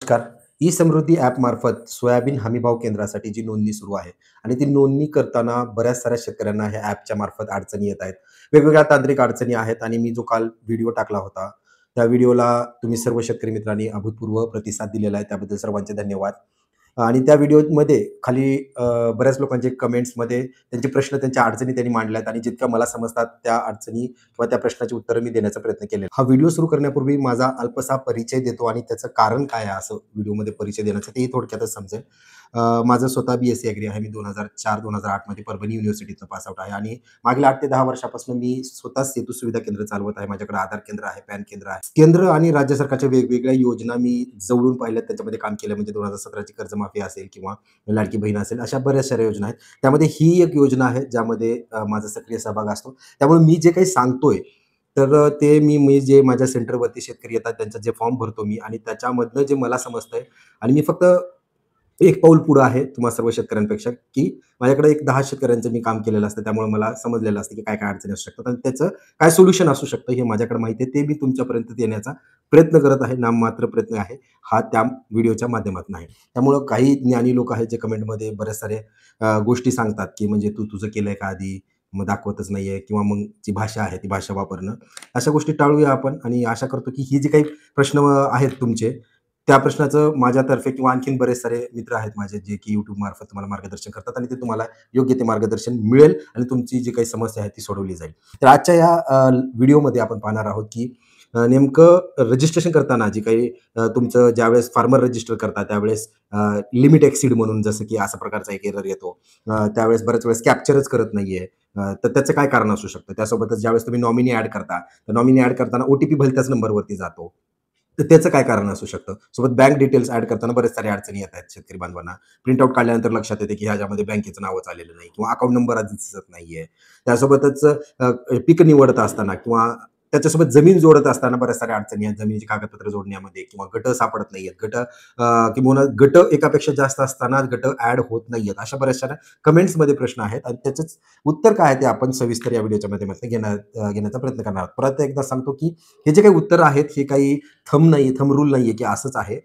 नमस्कार. ई-समृद्धी ॲपमार्फत सोयाबीन हमीभाव केंद्रासाठी जी नोंदणी सुरू आहे आणि ती नोंदणी करताना बऱ्याच साऱ्या शेतकऱ्यांना ह्या ॲपच्या मार्फत अडचणी येत आहेत. वेगवेगळ्या तांत्रिक अडचणी आहेत आणि मी जो काल व्हिडिओ टाकला होता, त्या व्हिडिओला तुम्ही सर्व शेतकरी मित्रांनी अभूतपूर्व प्रतिसाद दिलेला आहे. त्याबद्दल सर्वांचे धन्यवाद. आणि त्या व्हिडिओमध्ये खाली बऱ्याच लोकांचे कमेंट्समध्ये त्यांचे प्रश्न, त्यांच्या अडचणी त्यांनी मांडल्या आहेत आणि जितक्या मला समजतात त्या अडचणी किंवा त्या प्रश्नाची उत्तरं मी देण्याचा प्रयत्न केलेला. हा व्हिडिओ सुरू करण्यापूर्वी माझा अल्पसा परिचय देतो आणि त्याचं कारण काय आहे असं व्हिडिओमध्ये परिचय देण्याचं तेही थोडक्यातच समजेल. माझं स्वतः बी-एस-सी ॲग्री आहे. मी 2004-2008 मध्ये परभणी युनिव्हर्सिटीतनं पास आउट आहे आणि मागील 8 ते 10 वर्षापासून मी स्वतः सेतू सुविधा केंद्र चालवत आहे. माझ्याकडे आधार केंद्र आहे, पॅन केंद्र आहे. केंद्र आणि राज्य सरकारच्या वेगवेगळ्या योजना मी जवळून पाहिल्यात, त्याच्यामध्ये काम केलं. म्हणजे 2017ची कर्जमाफी असेल किंवा लाडकी बहीण असेल, अशा बऱ्याच साऱ्या योजना आहेत. त्यामध्ये ही एक योजना आहे ज्यामध्ये माझा सक्रिय सहभाग असतो. त्यामुळे मी जे काही सांगतोय तर ते मी मी जे माझ्या सेंटरवरती शेतकरी येतात त्यांचा जे फॉर्म भरतो मी आणि त्याच्यामधनं जे मला समजतंय आणि मी फक्त एक पाऊल पुढं आहे तुम्हा सर्व शेतकऱ्यांपेक्षा, की माझ्याकडे एक 10 शेतकऱ्यांचं मी काम केलेलं असतं. त्यामुळे मला समजलेलं असतं, की काय-काय अडचणी असू शकतात आणि त्याचं काय सोल्युशन असू शकतं हे माझ्याकडे माहिती आहे. ते मी तुमच्यापर्यंत देण्याचा प्रयत्न करत आहे. नाममात्र प्रयत्न आहे हा त्या व्हिडिओच्या माध्यमातून आहे. त्यामुळं काही ज्ञानी लोक आहेत जे कमेंटमध्ये बऱ्याच सारे गोष्टी सांगतात, की म्हणजे तू तुझं केलंय का आधी? मग दाखवतच नाहीये किंवा मग जी भाषा आहे ती भाषा वापरणं. अशा गोष्टी टाळूया आपण आणि आशा करतो, की ही जी काही प्रश्न आहेत तुमचे, त्या प्रश्नाचं माझ्यातर्फे किंवा आणखीन बरेच सारे मित्र आहेत माझे, जे की YouTube मार्फत तुम्हाला मार्गदर्शन करतात आणि ते तुम्हाला योग्य ते मार्गदर्शन मिळेल आणि तुमची जी काही समस्या आहे ती सोडवली जाईल. तर आजच्या या व्हिडिओमध्ये आपण पाहणार आहोत, की नेमकं रजिस्ट्रेशन करताना जी काही तुमचं ज्यावेळेस फार्मर रजिस्टर करता त्यावेळेस लिमिट एक्सीड म्हणून जसं की अशा प्रकारचा एक एरर येतो. त्यावेळेस बऱ्याच वेळेस कॅप्चरच करत नाहीये. तर त्याचं काय कारण असू शकतं? त्यासोबतच ज्यावेळेस तुम्ही नॉमिनी ॲड करता, तर नॉमिनी ॲड करताना ओ-टी-पी भलत्याच नंबरवरती जातो. तर त्याचं काय कारण असू शकतं? सोबत बँक डिटेल्स ॲड करताना बऱ्याच साऱ्या अडचणी येत आहेत शेतकरी बांधवांना. प्रिंटआउट काढल्यानंतर लक्षात येते, की ह्याच्यामध्ये बँकेचं नावच आलेलं नाही किंवा अकाउंट नंबर आधी दिसत नाहीये. त्यासोबतच पीक निवडत असताना किंवा त्याच्यासोबत जमीन जोडत असताना बऱ्याच साऱ्या अडचणी आहेत. जमिनीची कागदपत्र जोडण्यामध्ये किंवा गटं सापडत नाहीयेत. किंबहुना गटं एकापेक्षा जास्त असताना गटं ॲड होत नाहीयेत. अशा बऱ्याचशा कमेंट्समध्ये प्रश्न आहेत आणि त्याचंच उत्तर काय आहे ते आपण सविस्तर या व्हिडिओच्या माध्यमातून घेण्याचा प्रयत्न करणार आहोत. परत एकदा सांगतो, की हे जे काही उत्तर आहेत हे काही थंब रूल नाहीये, की असंच आहे.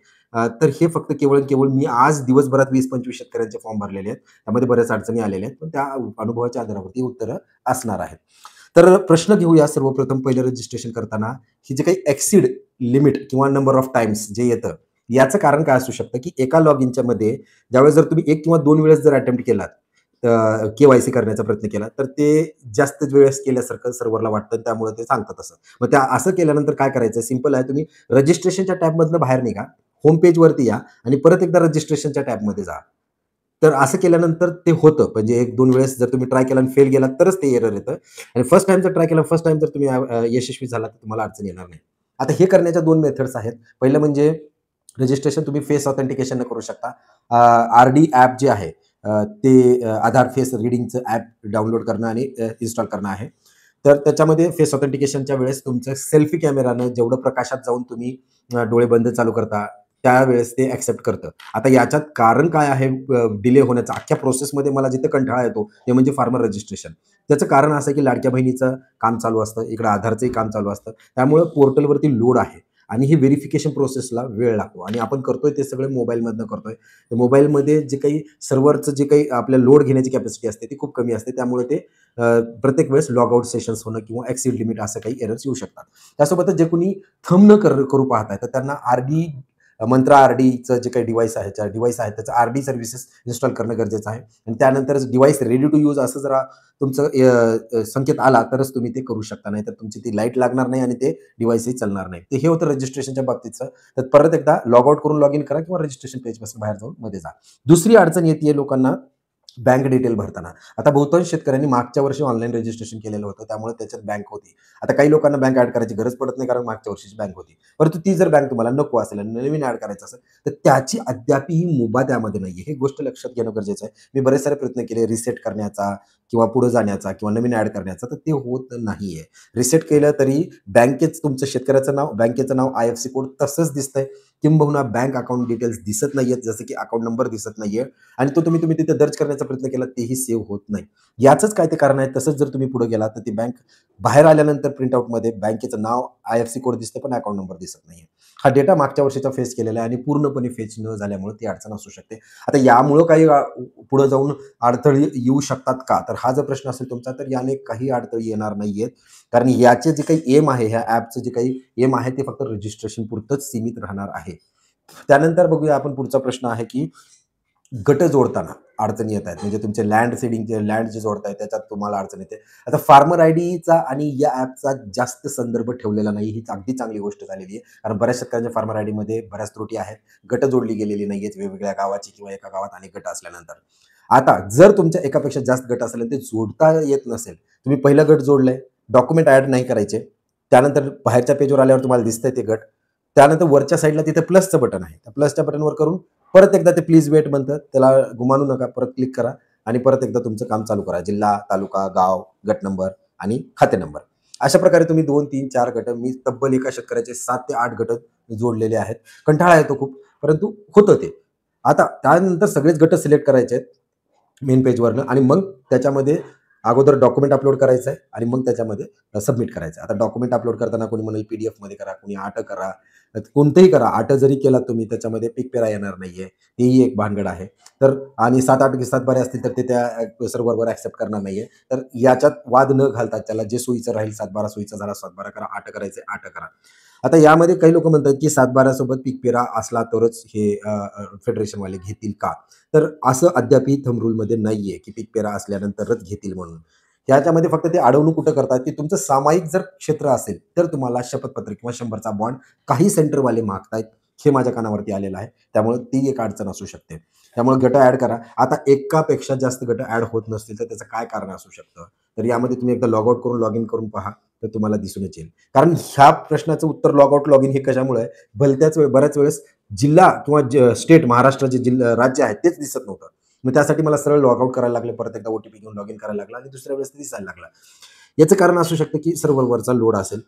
तर हे फक्त केवळ आणि केवळ मी आज दिवसभरात 20-25 शेतकऱ्यांचे फॉर्म भरलेले आहेत. त्यामध्ये बऱ्याच अडचणी आलेल्या आहेत. पण त्या अनुभवाच्या आधारावरती उत्तरं असणार आहेत. तर प्रश्न घेऊया सर्वप्रथम पहिलं रजिस्ट्रेशन करताना, ही जे काही एक्सीड लिमिट किंवा नंबर ऑफ टाईम्स जे येतं, याचं कारण काय असू शकतं, की एका लॉगिनच्या मध्ये ज्यावेळेस जर तुम्ही 1 किंवा 2 वेळेस जर अटेम्प्ट केलात, के-वाय-सी करण्याचा प्रयत्न केला, तर ते जास्त वेळेस केल्यासारखं सर्व्हरला वाटतं त्यामुळे ते सांगतात असं. मग त्या असं केल्यानंतर काय करायचं? सिंपल आहे. तुम्ही रजिस्ट्रेशनच्या टॅबमधनं बाहेर निघा, होम पेजवरती या आणि परत एकदा रजिस्ट्रेशनच्या टॅबमध्ये जा. तर असं केल्यानंतर ते होतं. म्हणजे 1-2 वेळेस जर तुम्ही ट्राय केला आणि फेल गेलात तरच ते एरर येतं आणि फर्स्ट टाईम जर ट्राय केला, फर्स्ट टाईम जर तुम्ही यशस्वी झालात, तर तुम्हाला अडचण येणार नाही. आता हे करण्याच्या 2 मेथड्स आहेत. पहिलं म्हणजे रजिस्ट्रेशन तुम्ही फेस ऑथेंटिकेशननं करू शकता. आर-डी ॲप जे आहे ते आधार फेस रीडिंगचं ॲप डाउनलोड करणं आणि इन्स्टॉल करणं आहे. तर त्याच्यामध्ये फेस ऑथेंटिकेशनच्या वेळेस तुमचं सेल्फी कॅमेरानं जेवढं प्रकाशात जाऊन तुम्ही डोळे बंद चालू करता, त्यावेळेस ते एक्सेप्ट करतं. आता याच्यात कारण काय आहे डिले होण्याचं अख्ख्या प्रोसेसमध्ये मला जिथं कंटाळा येतो, ते म्हणजे फार्मर रजिस्ट्रेशन. त्याचं कारण असं आहे, की लाडक्या बहिणीचं काम चालू असतं, इकडं आधारचंही काम चालू असतं. त्यामुळं पोर्टलवरती लोड आहे आणि ही व्हेरिफिकेशन प्रोसेसला वेळ लागतो आणि आपण करतोय ते सगळं मोबाईलमधनं करतोय. तर मोबाईलमध्ये जे काही सर्व्हरचं जे काही आपल्या लोड घेण्याची कॅपॅसिटी असते ती खूप कमी असते. त्यामुळे ते प्रत्येक वेळेस लॉग आउट सेशन्स होणं किंवा एक्सीड लिमिट असं काही एरर्स येऊ शकतात. त्यासोबतच जे कोणी थंब न करू पाहत आहे, तर त्यांना आर-डी मंत्रा आर-डीचं जे काही डिव्हाइस आहे त्याचं आर-डी सर्व्हिसेस इन्स्टॉल करणं गरजेचं आहे आणि त्यानंतरच डिव्हाइस रेडी टू यूज असं जरा तुमचं संकेत आला तरच तुम्ही ते करू शकता. नाहीतर तुमची ती लाईट लागणार नाही आणि ते डिव्हाइसही चालणार नाही. तर हे होतं रजिस्ट्रेशनच्या बाबतीतचं. तर परत एकदा लॉग आउट करून लॉग इन करा किंवा रजिस्ट्रेशन पेजपासून बाहेर जाऊन मध्ये जा. दुसरी अडचण येते लोकांना बँक डिटेल भरताना. आता बहुतांश शेतकऱ्यांनी मागच्या वर्षी ऑनलाईन रजिस्ट्रेशन केलेलं होतं. त्यामुळे त्याच्यात बँक होती. आता काही लोकांना बँक ॲड करायची गरज पडत नाही कारण मागच्या वर्षीची बँक होती. परंतु ती जर बँक तुम्हाला नको असेल आणि नवीन ॲड करायचं असेल, तर त्याची अद्यापही मुभा त्यामध्ये नाहीये. ही गोष्ट लक्षात घेणं गरजेचं आहे. मी बरेच सारे प्रयत्न केले रिसेट करण्याचा किंवा पुढे जाण्याचा किंवा नवीन ॲड करण्याचा, तर ते होत नाहीये. रिसेट केलं तरी तुमचं शेतकऱ्याचं नाव, बँकेचं नाव, IFSC कोड तसंच दिसतंय. किंबहुना बँक अकाउंट डिटेल्स दिसत नाहीयेत, जसं की अकाउंट नंबर दिसत नाहीये आणि तो तुम्ही तिथे दर्ज करण्याचा प्रयत्न केला, तेही सेव्ह होत नाही. याचंच काय ते कारण आहे. तसंच जर तुम्ही पुढे गेलात, तर ती बँक बाहेर आल्यानंतर प्रिंटआउटमध्ये बँकेचं नाव, IFSC कोड दिसतं, पण अकाउंट नंबर दिसत नाहीये. हा डेटा मागच्या वर्षीचा फेच केलेला आहे आणि पूर्णपणे फेच न झाल्यामुळे ती अडचण असू शकते. आता यामुळं काही पुढे जाऊन अडथळे येऊ शकतात का? तर हा जर प्रश्न असेल तुमचा, तर याने काही अडथळे येणार नाहीयेत. कारण याचे जे काही एम आहे, ह्या ॲपचं जे काही एम आहे, ते फक्त रजिस्ट्रेशन पुरतंच सीमित राहणार आहे. त्यानंतर बघूया आपण पुढचा प्रश्न आहे, की गट जोडताना अडचणी येत आहेत. म्हणजे तुमचे लँड जे जोडताय त्याच्यात तुम्हाला अडचण येते. आता फार्मर आयडीचा आणि या ॲपचा जास्त संदर्भ ठेवलेला नाही. ही अगदी चांगली गोष्ट झालेली आहे. कारण बऱ्याच शेतकऱ्यांच्या फार्मर आयडीमध्ये बऱ्याच त्रुटी आहेत. गट जोडली गेलेली नाहीयेत वेगवेगळ्या गावाची किंवा एका गावात अनेक गट असल्यानंतर. आता जर तुमच्या एकापेक्षा जास्त गट असेल आणि ते जोडता येत नसेल, तुम्ही पहिला गट जोडलंय, डॉक्युमेंट ॲड नाही करायचे. त्यानंतर बाहेरच्या पेजवर आल्यावर तुम्हाला दिसतंय ते गट. त्यानंतर वरच्या साईडला तिथे प्लसचं बटन आहे. त्या प्लसच्या बटनवर करून परत एकदा ते प्लीज वेट म्हणतं, त्याला गुमानू नका. परत क्लिक करा आणि परत एकदा तुमचं काम चालू करा. जिल्हा, तालुका, गाव, गट नंबर आणि खाते नंबर. अशा प्रकारे तुम्ही 2, 3, 4 गट, मी तब्बल एका शेतकऱ्याचे 7 ते 8 गट जोडलेले आहेत. कंटाळा येतो खूप, परंतु होतं ते. आता त्यानंतर सगळेच गट सिलेक्ट करायचे आहेत मेन पेजवरनं आणि मग त्याच्यामध्ये अगोदर डॉक्युमेंट अपलोड करायचं आहे आणि मग त्याच्यामध्ये सबमिट करायचं आहे. आता डॉक्युमेंट अपलोड करताना कोणी म्हणेल PDF करा, कोणी आट करा, कोणतेही करा. आट जरी केलात तुम्ही त्याच्यामध्ये पिकपेरा येणार नाहीये, तेही एक भानगड आहे. तर आणि 7-8 सातबारे असतील तर ते त्या सर्व्हरवर ॲक्सेप्ट करणार नाहीये. तर याच्यात वाद न घालता त्याला जे सोयीचं राहील, सातबारा सोयीचा झाला सातबारा करा, आट करायचे आट करा. आता यामध्ये काही लोकं म्हणतात, की सातबाऱ्यासोबत पिकपेरा असला तरच हे फेडरेशनवाले घेतील का? तर असं अद्यापही थंब रूलमध्ये नाहीये, की पिकपेरा असल्यानंतरच घेतील म्हणून. ह्याच्यामध्ये फक्त ते अडवणूक कुठं करतात, की तुमचं सामायिक जर क्षेत्र असेल, तर तुम्हाला शपथपत्र किंवा 100चा बॉन्ड काही सेंटरवाले मागतायत. हे माझ्या कानावरती आलेलं आहे. त्यामुळे ती एक अडचण असू शकते. त्यामुळे गट ॲड करा. आता एकापेक्षा जास्त गट ॲड होत नसतील, तर त्याचं काय कारण असू शकतं? तर यामध्ये तुम्ही एकदा लॉग आउट करून लॉग इन करून पहा, तर तुम्हाला दिसूनच येईल. कारण ह्या प्रश्नाचं उत्तर लॉग आउट, लॉग इन हे कशामुळे आहे? बऱ्याच वेळेस जिल्हा किंवा स्टेट, महाराष्ट्र राज्य आहे तेच दिसत नव्हतं. मग त्यासाठी मला सरळ लॉग आउट करायला लागले, परत एकदा OTP घेऊन लॉग इन करायला लागला आणि दुसऱ्या वेळेस ते दिसायला लागला. याचं कारण असू शकतं, की सर्व्हरवरचा लोड असेल.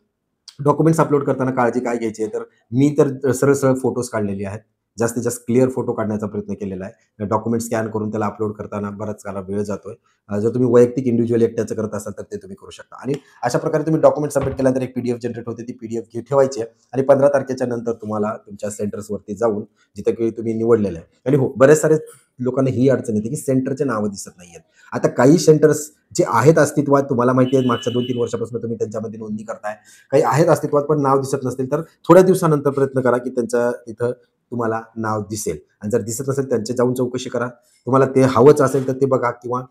डॉक्युमेंट्स अपलोड करताना काळजी काय घ्यायची आहे, तर मी तर सरळ-सरळ फोटोज काढलेले आहेत. जास्तीत जास्त क्लिअर फोटो काढण्याचा प्रयत्न केलेला आहे. डॉक्युमेंट स्कॅन करून त्याला अपलोड करताना बराच सारा वेळ जातोय. जर तुम्ही वैयक्तिक इंडिव्हिज्युअल एकट्याचं करत असाल, तर ते तुम्ही करू शकता आणि अशा प्रकारे तुम्ही डॉक्युमेंट सबमिट केल्यानंतर एक PDF जनरेट होते. ती PDF ठेवायची आहे आणि 15 तारखेच्या नंतर तुम्हाला तुमच्या सेंटर्सवरती जाऊन जिथे काही तुम्ही निवडलेलं आहे आणि हो, बऱ्याच साऱ्या लोकांना ही अडचण येते, की सेंटरचे नावं दिसत नाहीयेत. आता काही सेंटर्स जे आहेत अस्तित्वात, तुम्हाला माहिती आहे मागच्या 2-3 वर्षापासून तुम्ही त्यांच्यामध्ये नोंदणी करताय. काही आहेत अस्तित्वात पण नाव दिसत नसतील, तर थोड्या दिवसानंतर प्रयत्न करा, की त्यांच्या तिथं तुम्हाला नाव दिसेल आणि जर दिसत नसेल त्यांची जाऊन चौकशी करा. तुम्हाला ते हवंच असेल तर ते बघा किंवा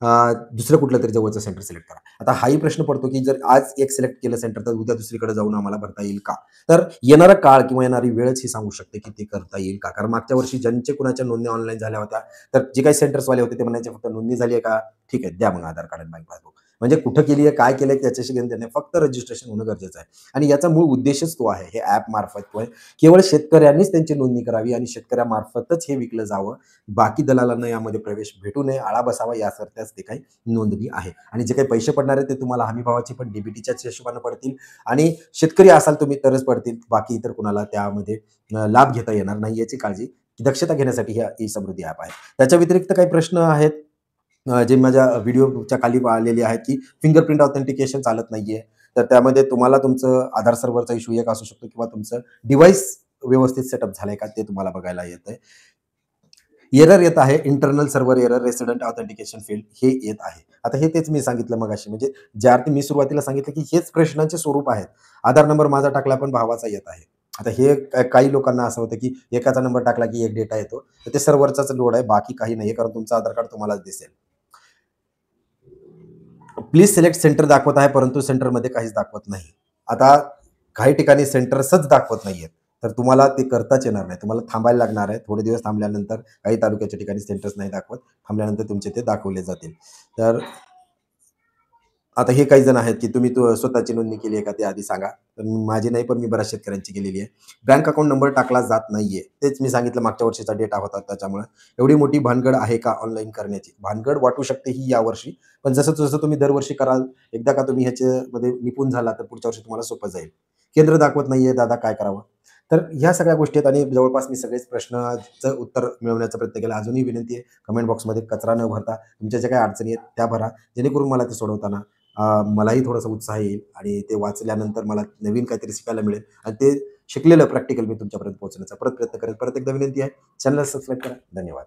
दुसरं कुठलं तरी जवळचं सेंटर सिलेक्ट करा. आता हाही प्रश्न पडतो, की जर आज एक सिलेक्ट केलं सेंटर, तर उद्या दुसरीकडे जाऊन आम्हाला भरता येईल का? तर येणारा काळ किंवा येणारी वेळच ही सांगू शकते, की ते करता येईल का? कारण मागच्या वर्षी ज्यांचे कुणाच्या नोंदणी ऑनलाईन झाल्या होत्या, तर जे काही सेंटर्सवाले होते ते म्हणायचे फक्त नोंदणी झाली आहे का? ठीक आहे, द्या मग आधार कार्ड आणि बँक पासबुक. म्हणजे कुठं केली आहे, काय केलंय त्याच्याशी घेणं देणं नाही. फक्त रजिस्ट्रेशन होणं गरजेचं आहे आणि याचा मूळ उद्देशच तो आहे. हे ॲप मार्फत किंवा केवळ शेतकऱ्यांनीच त्यांची नोंदणी करावी आणि शेतकऱ्यामार्फतच हे विकलं जावं. बाकी दलालांना यामध्ये प्रवेश भेटू नये, आळा बसावा यासारख्याच ते काही नोंदणी आहे आणि जे काही पैसे पडणार आहेत ते तुम्हाला हमीभावाची पण DBTच्याच हिशोबाने पडतील आणि शेतकरी असाल तुम्ही तरच पडतील. बाकी इतर कुणाला त्यामध्ये लाभ घेता येणार नाही याची काळजी, दक्षता घेण्यासाठी ही ई-समृद्धी ॲप आहे. त्याच्या व्यतिरिक्त काही प्रश्न आहेत जे माझ्या व्हिडिओच्या खाली आलेले आहेत, की फिंगरप्रिंट ऑथेंटिकेशन चालत नाहीये. तर त्यामध्ये तुम्हाला तुमचं आधार सर्व्हरचा इश्यू एक असू शकतो किंवा तुमचं डिव्हाइस व्यवस्थित सेटअप झालंय का ते तुम्हाला बघायला येतंय. एरर येत आहे, internal server error, resident authentication field हे येत आहे. आता हे तेच मी सांगितलं मगाशी, म्हणजे ज्या अर्थी मी सुरुवातीला सांगितलं, की हेच प्रश्नांचे स्वरूप आहेत. आधार नंबर माझा टाकला पण भावाचा येत आहे. आता हे काही लोकांना असं होतं, की एकाचा नंबर टाकला की एक डेटा येतो. तर ते सर्व्हरचाच लोड आहे, बाकी काही नाहीये, कारण तुमचं आधार कार्ड तुम्हालाच दिसेल. प्लीज सिलेक्ट सेंटर दाखवत आहे, परंतु सेंटरमध्ये काहीच दाखवत नाही. आता काही ठिकाणी सेंटर्सच दाखवत नाहीयेत. तर तुम्हाला ते करताच येणार नाही. तुम्हाला थांबायला लागणार आहे. थोडे दिवस थांबल्यानंतर काही तालुक्याच्या ठिकाणी सेंटर्स नाही दाखवत. थांबल्यानंतर तुमचे ते दाखवले जातील. तर आता हे काही जण आहेत, की तुम्ही स्वतःची नोंदणी केली आहे का ते आधी सांगा. तर माझी नाही, पण मी बऱ्याच शेतकऱ्यांची केलेली आहे. बँक अकाउंट नंबर टाकला जात नाहीये. तेच मी सांगितलं मागच्या वर्षीचा डेटा होता त्याच्यामुळे. एवढी मोठी भानगड आहे का ऑनलाईन करण्याची? भानगड वाटू शकते ही यावर्षी, पण जसं-जसं तुम्ही दरवर्षी कराल, एकदा का तुम्ही ह्याच्यामध्ये निपुण झाला, तर पुढच्या वर्षी तुम्हाला सोपं जाईल. केंद्र दाखवत नाहीये, दादा काय करावं? तर ह्या सगळ्या गोष्टी आहेत आणि जवळपास मी सगळेच प्रश्नाचं उत्तर मिळवण्याचा प्रयत्न केला. अजूनही विनंती आहे, कमेंट बॉक्समध्ये कचरा न भरता तुमच्या ज्या काही अडचणी आहेत त्या भरा. जेणेकरून मला ते सोडवताना मलाही थोडासा उत्साह येईल आणि ते वाचल्यानंतर मला नवीन काहीतरी शिकायला मिळेल आणि ते शिकलेलं प्रॅक्टिकल मी तुमच्यापर्यंत पोहोचण्याचा परत प्रयत्न करेल. परत एकदा विनंती आहे, चॅनलला सबस्क्राईब करा. धन्यवाद.